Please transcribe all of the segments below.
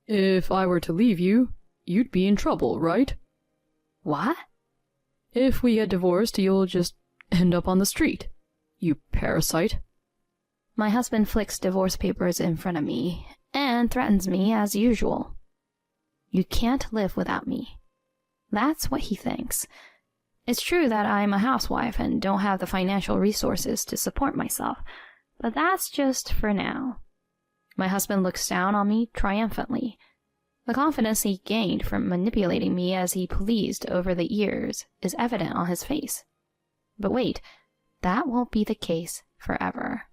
If I were to leave you, you'd be in trouble, right? What? If we get divorced, you'll just end up on the street. You parasite. My husband flicks divorce papers in front of me and threatens me as usual. You can't live without me. That's what he thinks. It's true that I'm a housewife and don't have the financial resources to support myself, but that's just for now. My husband looks down on me triumphantly. The confidence he gained from manipulating me as he pleased over the years is evident on his face. But wait, that won't be the case forever.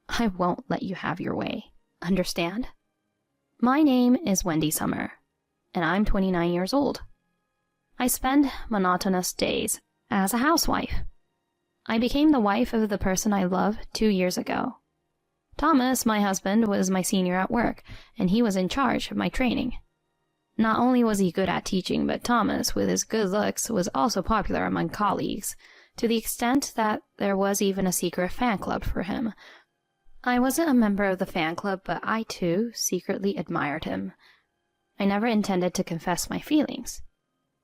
I won't let you have your way. Understand? My name is Wendy Summer, and I'm 29 years old. I spend monotonous days as a housewife. I became the wife of the person I love 2 years ago. Thomas, my husband, was my senior at work, and he was in charge of my training. Not only was he good at teaching, but Thomas, with his good looks, was also popular among colleagues, to the extent that there was even a secret fan club for him. I wasn't a member of the fan club, but I, too, secretly admired him. I never intended to confess my feelings.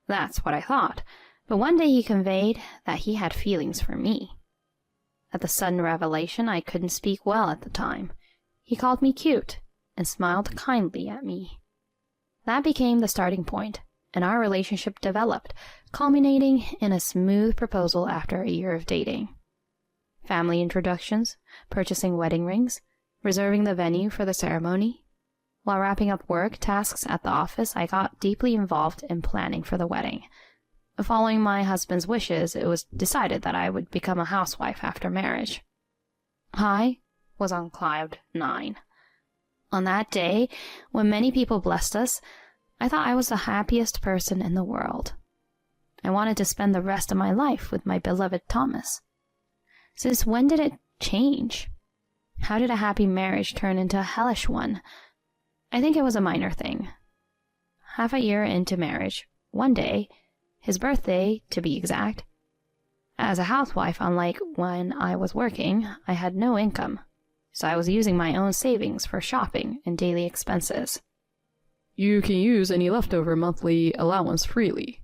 That's what I thought, but one day he conveyed that he had feelings for me. At the sudden revelation, I couldn't speak well at the time. He called me cute and smiled kindly at me. That became the starting point, and our relationship developed, culminating in a smooth proposal after a year of dating. Family introductions, purchasing wedding rings, reserving the venue for the ceremony. While wrapping up work tasks at the office, I got deeply involved in planning for the wedding. Following my husband's wishes, it was decided that I would become a housewife after marriage. I was on cloud 9. On that day, when many people blessed us, I thought I was the happiest person in the world. I wanted to spend the rest of my life with my beloved Thomas. Since when did it change? How did a happy marriage turn into a hellish one? I think it was a minor thing. Half a year into marriage, one day, his birthday, to be exact. As a housewife, unlike when I was working, I had no income, so I was using my own savings for shopping and daily expenses. You can use any leftover monthly allowance freely.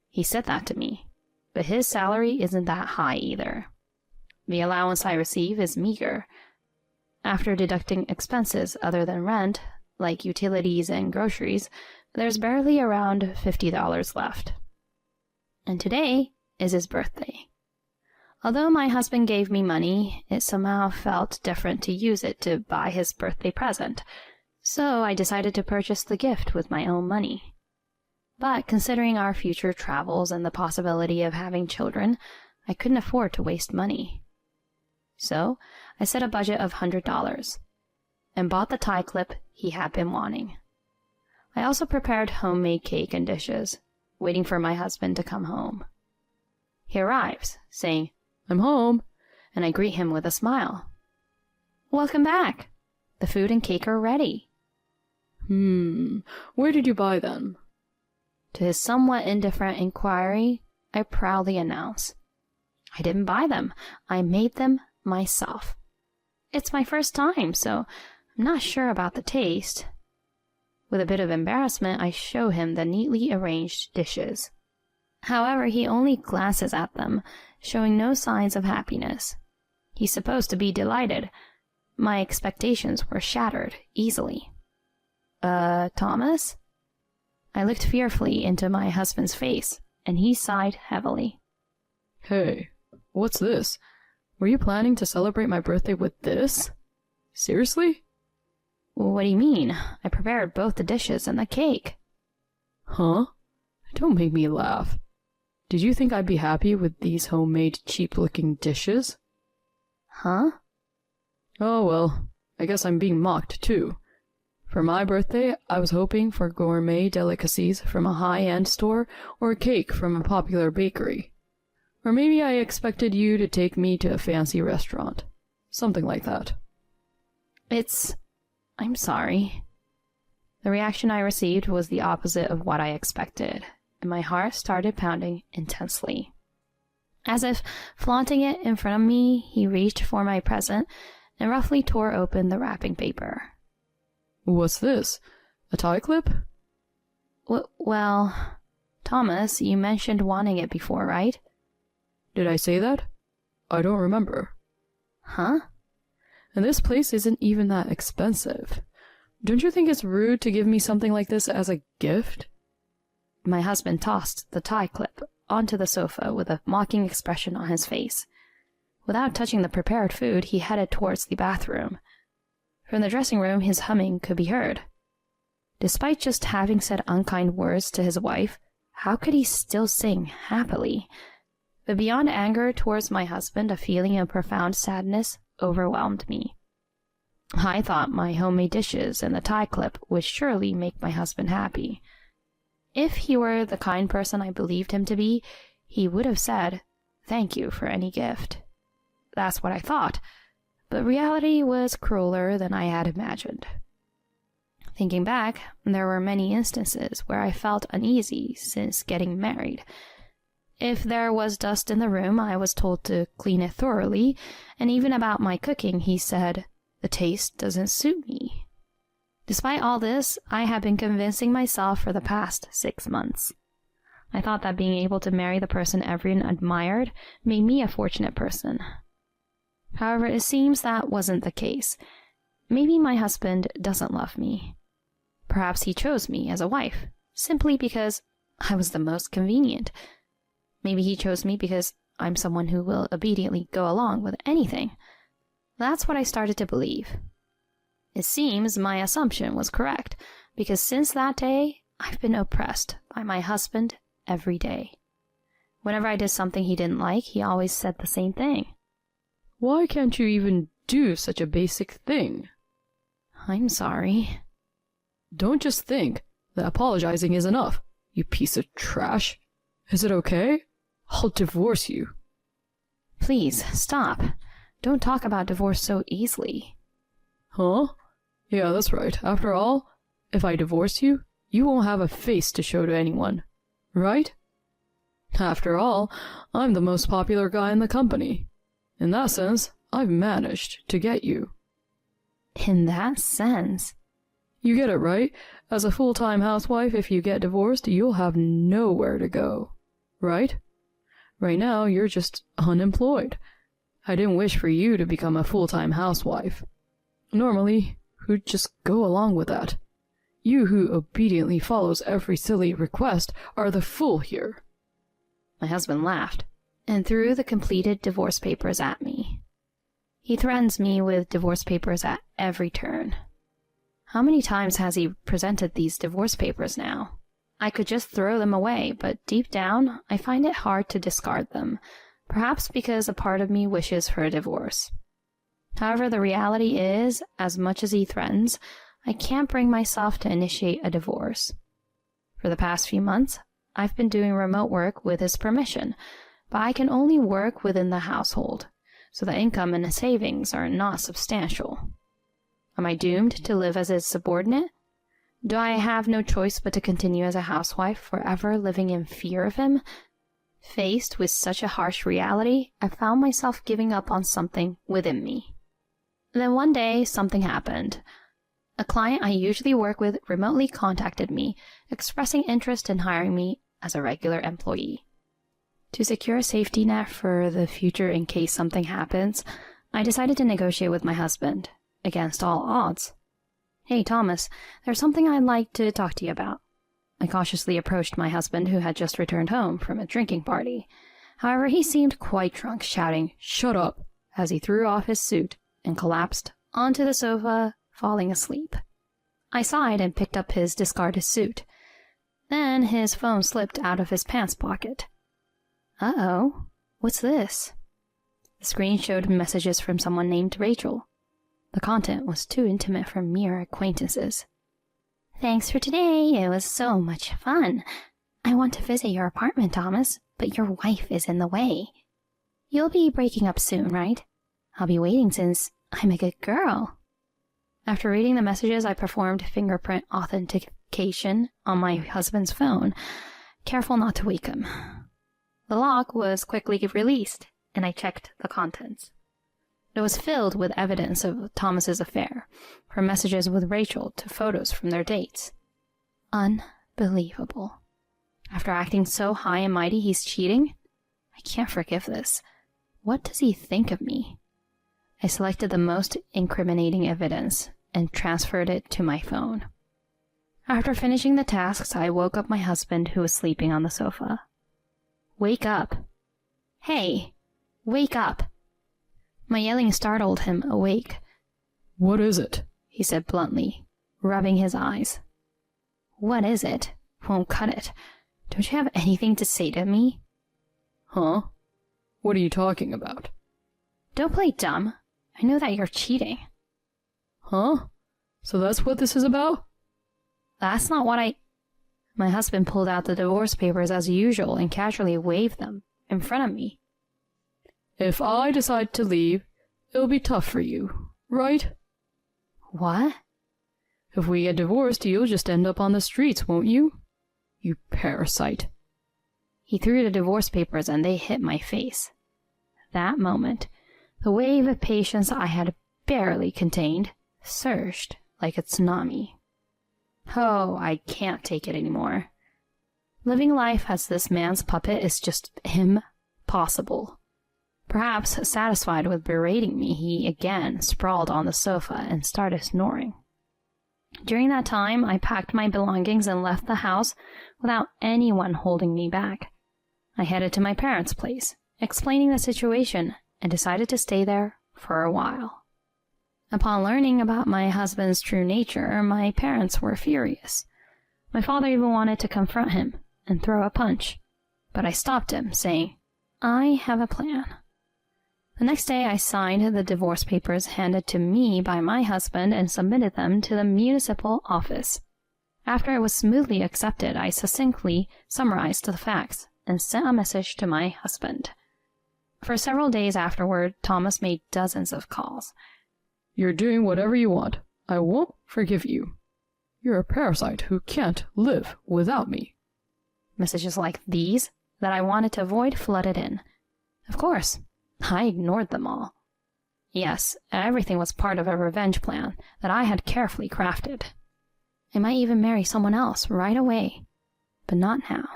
He said that to me, but his salary isn't that high either. The allowance I receive is meager. After deducting expenses other than rent, like utilities and groceries, there's barely around $50 left. And today is his birthday. Although my husband gave me money, it somehow felt different to use it to buy his birthday present, so I decided to purchase the gift with my own money. But considering our future travels and the possibility of having children, I couldn't afford to waste money. So I set a budget of $100 and bought the tie clip he had been wanting. I also prepared homemade cake and dishes, waiting for my husband to come home. He arrives, saying, "I'm home," and I greet him with a smile. "Welcome back. The food and cake are ready." Where did you buy them? To his somewhat indifferent inquiry, I proudly announce, "I didn't buy them. I made them myself. It's my first time, so I'm not sure about the taste." With a bit of embarrassment, I show him the neatly arranged dishes. However, he only glances at them, showing no signs of happiness. He's supposed to be delighted. My expectations were shattered easily. Thomas?" I looked fearfully into my husband's face, and he sighed heavily. Hey, what's this? Were you planning to celebrate my birthday with this? Seriously? "What do you mean? I prepared both the dishes and the cake." Huh? Don't make me laugh. Did you think I'd be happy with these homemade, cheap-looking dishes? Huh? Oh well, I guess I'm being mocked too. For my birthday, I was hoping for gourmet delicacies from a high-end store or a cake from a popular bakery. Or maybe I expected you to take me to a fancy restaurant. Something like that. I'm sorry. The reaction I received was the opposite of what I expected, and my heart started pounding intensely. As if flaunting it in front of me, he reached for my present and roughly tore open the wrapping paper. What's this? A tie clip? Well, Thomas, you mentioned wanting it before, right? Did I say that? I don't remember. Huh? And this place isn't even that expensive. Don't you think it's rude to give me something like this as a gift? My husband tossed the tie clip onto the sofa with a mocking expression on his face. Without touching the prepared food, he headed towards the bathroom. From the dressing room, his humming could be heard. Despite just having said unkind words to his wife, how could he still sing happily? But beyond anger towards my husband, a feeling of profound sadness overwhelmed me. I thought my homemade dishes and the tie clip would surely make my husband happy. If he were the kind person I believed him to be, he would have said, "Thank you for any gift." That's what I thought, but reality was crueler than I had imagined. Thinking back, there were many instances where I felt uneasy since getting married. If there was dust in the room, I was told to clean it thoroughly, and even about my cooking, he said, "The taste doesn't suit me." Despite all this, I have been convincing myself for the past 6 months. I thought that being able to marry the person everyone admired made me a fortunate person. However, it seems that wasn't the case. Maybe my husband doesn't love me. Perhaps he chose me as a wife, simply because I was the most convenient. Maybe he chose me because I'm someone who will obediently go along with anything. That's what I started to believe. It seems my assumption was correct, because since that day, I've been oppressed by my husband every day. Whenever I did something he didn't like, he always said the same thing. Why can't you even do such a basic thing? I'm sorry. Don't just think that apologizing is enough, you piece of trash. Is it okay? I'll divorce you. Please, stop. Don't talk about divorce so easily. Huh? Yeah, that's right. After all, if I divorce you, you won't have a face to show to anyone, right? After all, I'm the most popular guy in the company. In that sense, I've managed to get you. In that sense? You get it, right? As a full-time housewife, if you get divorced, you'll have nowhere to go, right? Right now, you're just unemployed. I didn't wish for you to become a full-time housewife. Normally, who'd just go along with that? You who obediently follows every silly request are the fool here. My husband laughed and threw the completed divorce papers at me. He threatens me with divorce papers at every turn. How many times has he presented these divorce papers now? I could just throw them away, but deep down, I find it hard to discard them, perhaps because a part of me wishes for a divorce. However, the reality is, as much as he threatens, I can't bring myself to initiate a divorce. For the past few months, I've been doing remote work with his permission, but I can only work within the household, so the income and savings are not substantial. Am I doomed to live as his subordinate? Do I have no choice but to continue as a housewife, forever living in fear of him? Faced with such a harsh reality, I found myself giving up on something within me. Then one day, something happened. A client I usually work with remotely contacted me, expressing interest in hiring me as a regular employee. To secure a safety net for the future in case something happens, I decided to negotiate with my husband, against all odds. "Hey, Thomas, there's something I'd like to talk to you about." I cautiously approached my husband, who had just returned home from a drinking party. However, he seemed quite drunk, shouting, "Shut up," as he threw off his suit and collapsed onto the sofa, falling asleep. I sighed and picked up his discarded suit. Then his phone slipped out of his pants pocket. Uh-oh, what's this? The screen showed messages from someone named Rachel. The content was too intimate for mere acquaintances. "Thanks for today, it was so much fun. I want to visit your apartment, Thomas, but your wife is in the way. You'll be breaking up soon, right? I'll be waiting since I'm a good girl." After reading the messages, I performed fingerprint authentication on my husband's phone, careful not to wake him. The lock was quickly released, and I checked the contents. It was filled with evidence of Thomas's affair, from messages with Rachel to photos from their dates. Unbelievable. After acting so high and mighty he's cheating? I can't forgive this. What does he think of me? I selected the most incriminating evidence and transferred it to my phone. After finishing the tasks, I woke up my husband, who was sleeping on the sofa. Wake up. Hey, wake up. My yelling startled him awake. What is it? He said bluntly, rubbing his eyes. What is it? Won't cut it. Don't you have anything to say to me? Huh? What are you talking about? Don't play dumb. I know that you're cheating. Huh? So that's what this is about? That's not what I... My husband pulled out the divorce papers as usual and casually waved them in front of me. If I decide to leave, it'll be tough for you, right? What? If we get divorced, you'll just end up on the streets, won't you? You parasite. He threw the divorce papers and they hit my face. That moment, the wave of patience I had barely contained surged like a tsunami. Oh, I can't take it anymore. Living life as this man's puppet is just impossible. Perhaps satisfied with berating me, he again sprawled on the sofa and started snoring. During that time, I packed my belongings and left the house without anyone holding me back. I headed to my parents' place, explaining the situation, and decided to stay there for a while. Upon learning about my husband's true nature, my parents were furious. My father even wanted to confront him and throw a punch, but I stopped him, saying, I have a plan. The next day, I signed the divorce papers handed to me by my husband and submitted them to the municipal office. After it was smoothly accepted, I succinctly summarized the facts and sent a message to my husband. For several days afterward, Thomas made dozens of calls. You're doing whatever you want. I won't forgive you. You're a parasite who can't live without me. Messages like these that I wanted to avoid flooded in. Of course, I ignored them all. Yes, everything was part of a revenge plan that I had carefully crafted. I might even marry someone else right away, but not now.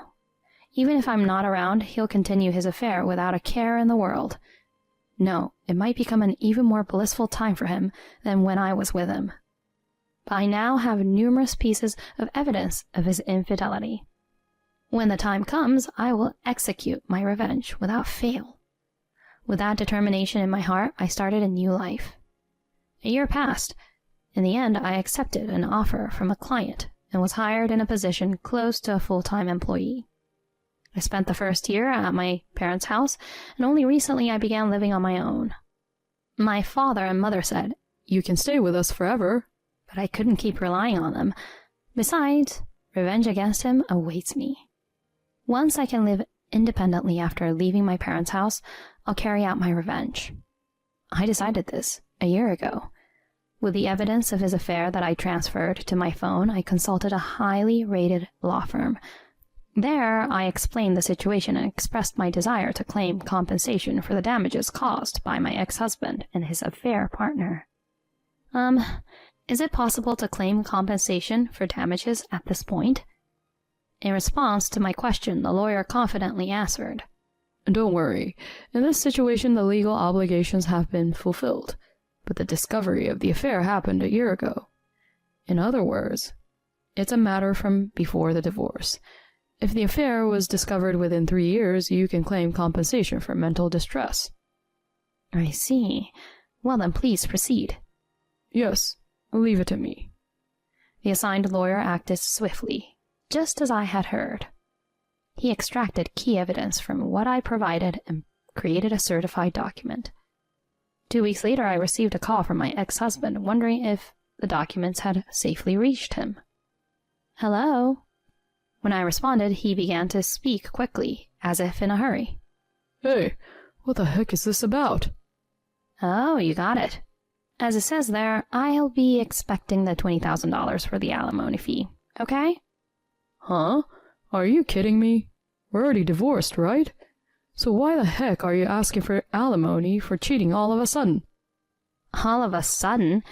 Even if I'm not around, he'll continue his affair without a care in the world. No, it might become an even more blissful time for him than when I was with him. But I now have numerous pieces of evidence of his infidelity. When the time comes, I will execute my revenge without fail. With that determination in my heart, I started a new life. A year passed. In the end, I accepted an offer from a client and was hired in a position close to a full-time employee. I spent the first year at my parents' house, and only recently I began living on my own. My father and mother said, You can stay with us forever, but I couldn't keep relying on them. Besides, revenge against him awaits me. Once I can live independently after leaving my parents' house, I'll carry out my revenge. I decided this a year ago. With the evidence of his affair that I transferred to my phone, I consulted a highly rated law firm. There, I explained the situation and expressed my desire to claim compensation for the damages caused by my ex-husband and his affair partner. Is it possible to claim compensation for damages at this point? In response to my question, the lawyer confidently answered, Don't worry. In this situation, the legal obligations have been fulfilled, but the discovery of the affair happened a year ago. In other words, it's a matter from before the divorce. If the affair was discovered within 3 years, you can claim compensation for mental distress. I see. Well then, please proceed. Yes, leave it to me. The assigned lawyer acted swiftly, just as I had heard. He extracted key evidence from what I provided and created a certified document. 2 weeks later, I received a call from my ex-husband wondering if the documents had safely reached him. Hello? When I responded, he began to speak quickly, as if in a hurry. Hey, what the heck is this about? Oh, you got it. As it says there, I'll be expecting the $20,000 for the alimony fee, okay? Huh? Are you kidding me? We're already divorced, right? So why the heck are you asking for alimony for cheating all of a sudden? All of a sudden?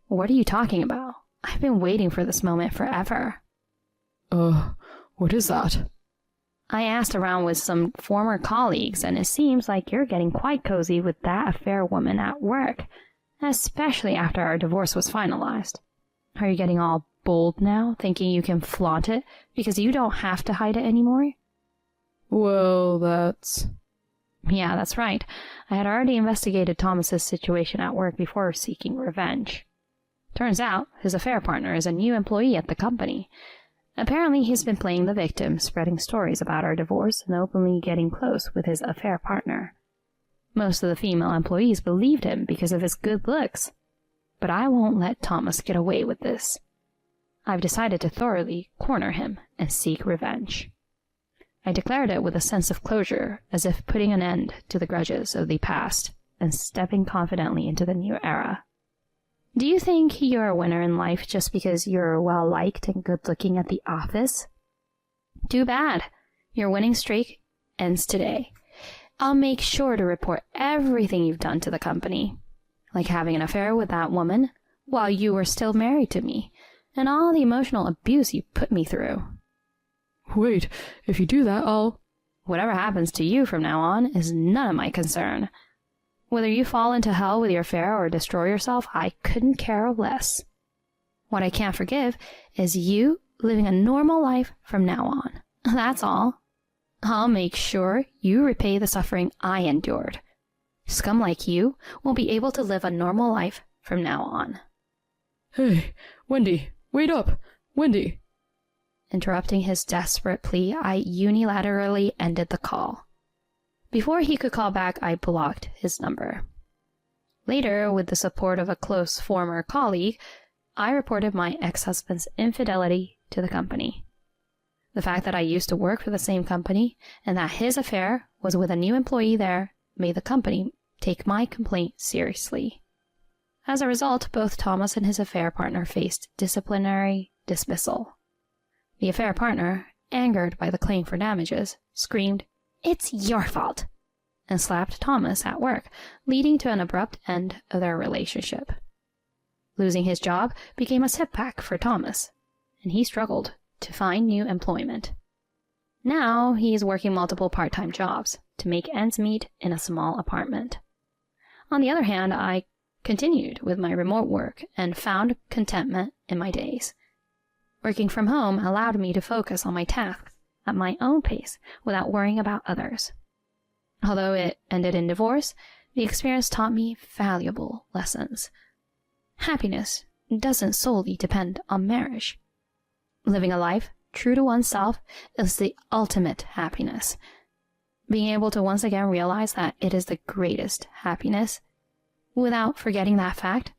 What are you talking about? I've been waiting for this moment forever. What is that? I asked around with some former colleagues, and it seems like you're getting quite cozy with that affair woman at work, especially after our divorce was finalized. Are you getting all bold now, thinking you can flaunt it because you don't have to hide it anymore? Well, that's... Yeah, that's right. I had already investigated Thomas's situation at work before seeking revenge. Turns out his affair partner is a new employee at the company. Apparently he's been playing the victim, spreading stories about our divorce and openly getting close with his affair partner. Most of the female employees believed him because of his good looks. But I won't let Thomas get away with this. I've decided to thoroughly corner him and seek revenge. I declared it with a sense of closure, as if putting an end to the grudges of the past and stepping confidently into the new era. Do you think you're a winner in life just because you're well-liked and good-looking at the office? Too bad. Your winning streak ends today. I'll make sure to report everything you've done to the company, like having an affair with that woman while you were still married to me, and all the emotional abuse you put me through. Wait, if you do that, I'll... Whatever happens to you from now on is none of my concern. Whether you fall into hell with your affair or destroy yourself, I couldn't care less. What I can't forgive is you living a normal life from now on. That's all. I'll make sure you repay the suffering I endured. Scum like you won't be able to live a normal life from now on. Hey, Wendy, wait up! Wendy! Interrupting his desperate plea, I unilaterally ended the call. Before he could call back, I blocked his number. Later, with the support of a close former colleague, I reported my ex-husband's infidelity to the company. The fact that I used to work for the same company and that his affair was with a new employee there made the company take my complaint seriously. As a result, both Thomas and his affair partner faced disciplinary dismissal. The affair partner, angered by the claim for damages, screamed, "It's your fault!" and slapped Thomas at work, leading to an abrupt end of their relationship. Losing his job became a setback for Thomas, and he struggled to find new employment. Now he is working multiple part-time jobs to make ends meet in a small apartment. On the other hand, I continued with my remote work and found contentment in my days. Working from home allowed me to focus on my tasks at my own pace without worrying about others. Although it ended in divorce, the experience taught me valuable lessons. Happiness doesn't solely depend on marriage. Living a life true to oneself is the ultimate happiness. Being able to once again realize that it is the greatest happiness. Without forgetting that fact,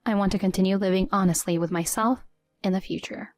I want to continue living honestly with myself in the future.